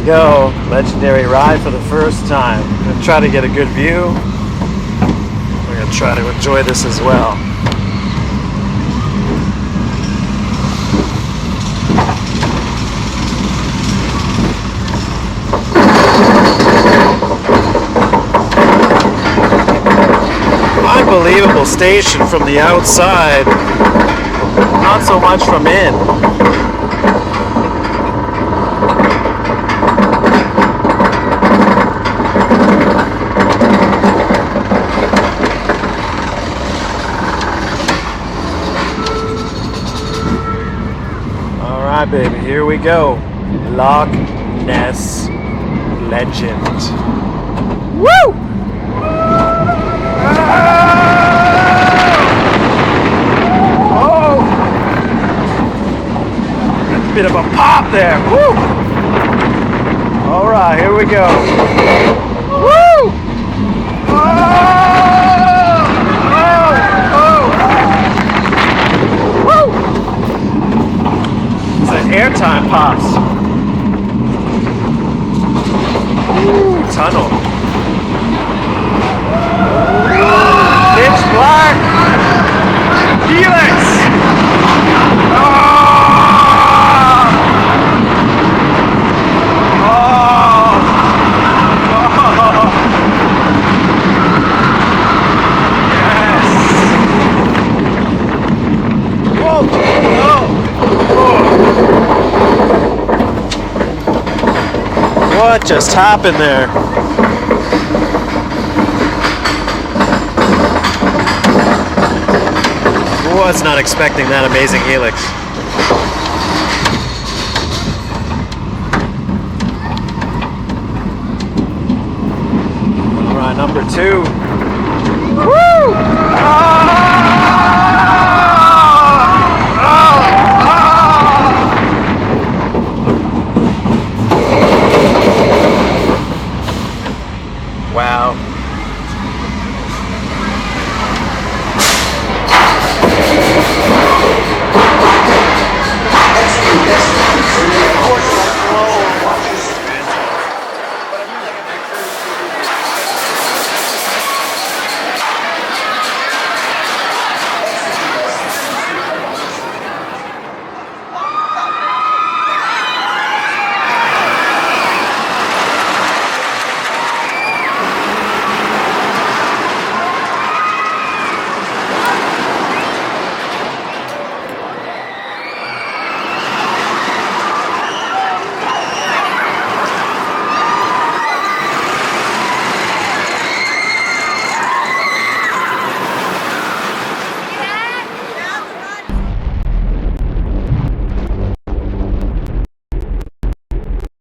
go. Legendary ride for the first time. I'm gonna try to get a good view. We're gonna try to enjoy this as well. Unbelievable station from the outside, not so much from in. Alright baby, here we go. Loch Ness Legend. Woo! Bit of a pop there. Woo! All right, here we go. Woo! Oh! Oh! Oh! Woo! It's an airtime pops. Ooh, tunnel. Pitch black. Helix. Oh! What just happened there? Was not expecting that amazing helix. All right, number 2.